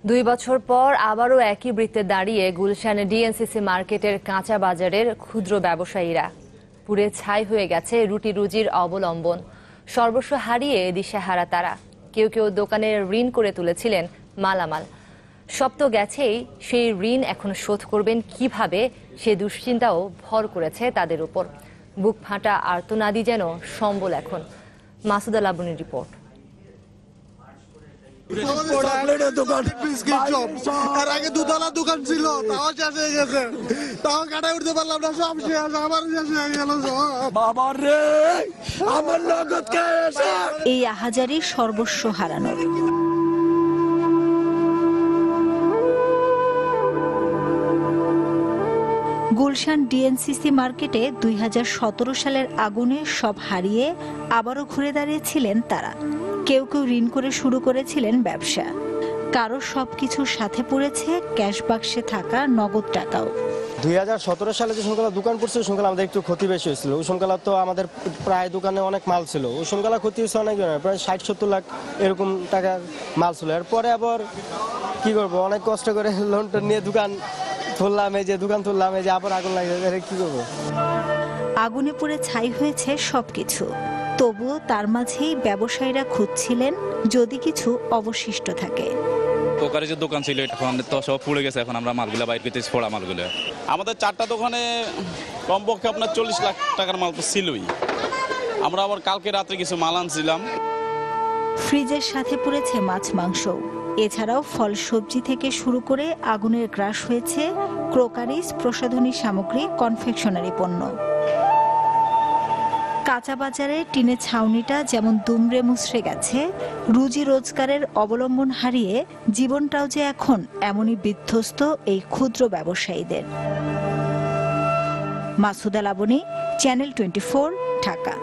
2 বছর পর আবারও একই বৃত্তে দাঁড়িয়ে গুলশানে ডিএনসিসি মার্কেটের কাঁচা বাজারের ক্ষুদ্র ব্যবসায়ীরা। পুড়ে ছাই হয়ে গেছে রুটি রুজির অবলম্বন। সর্বস্ব হারিয়ে দিশেহারা তারা। কেউ কেউ দোকানের ঋণ করে তুলেছিলেন মালামাল। সব তো গেছেই, সেই ঋণ এখন শোধ করবেন কিভাবে, সে দুশ্চিন্তাও ভর করেছে তাদের উপর। বুক ফাটা আর্তনাদি যেন সম্বল এখন। মাসুদা লাবণীর রিপোর্ট। এর আগে দুতলা দোকান ছিল, তাও শেষ হয়ে গেছে, তাও কাটাই উঠতে পারলাম না, সব শেষ, আমার শেষ হয়ে গেল এই আহাজারি সর্বস্ব হারানোর। গুলশান ডিএনসিসি মার্কেটে 2017 সালের আগুনে সব হারিয়ে আবারও ঘুরে দাঁড়িয়েছিলেন তারা। কেউ কেউ ঋণ করে শুরু করেছিলেন ব্যবসা, কারো সবকিছুর সাথে পড়েছে ক্যাশ বাক্সে থাকা নগদ টাকাও। 2017 সালে যে সংখ্যা দোকান পড়ছে ওই সংখ্যা আমাদের একটু ক্ষতি বেশি হয়েছিল। ওই সংখ্যা তো আমাদের প্রায় দোকানে অনেক মাল ছিল, ওই সংখ্যা ক্ষতি হয়েছে অনেক, প্রায় 60-70 লাখ এরকম টাকার মাল ছিল। এরপরে আবার কি করবো, অনেক কষ্ট করে লোন টোন নিয়ে দোকান তুললাম, এই যে আবার আগুন লাগে, কি করবো। আগুনে পুড়ে ছাই হয়েছে সবকিছু, তবুও তার মাঝেই ব্যবসায়ীরা খুঁজছিলেন যদি কিছু অবশিষ্ট থাকে। ওখানে যে দোকান ছিল এখন তো সব পুড়ে গেছে, এখন আমরা মালগুলো বাইর করতেছি, ফোড়া মালগুলো। আমাদের 4টা দোকানে কমপক্ষে আপনার 40 লাখ টাকার মাল তো ছিলই। আমরা আবার কালকে রাত্রে কিছু মাল আনছিলাম। ফ্রিজের সাথে পুড়েছে মাছ মাংস, এছাড়াও ফল সবজি থেকে শুরু করে আগুনের গ্রাস হয়েছে ক্রোকারিজ, প্রসাধনী সামগ্রী, কনফেকশনারি পণ্য। কাঁচা বাজারে টিনের ছাউনিটা যেমন দুমড়ে মুচড়ে গেছে, রুজি রোজগারের অবলম্বন হারিয়ে জীবনটাও যে এখন এমনই বিধ্বস্ত এই ক্ষুদ্র ব্যবসায়ীদের। মাসুদা লাবণী, চ্যানেল 24, ঢাকা।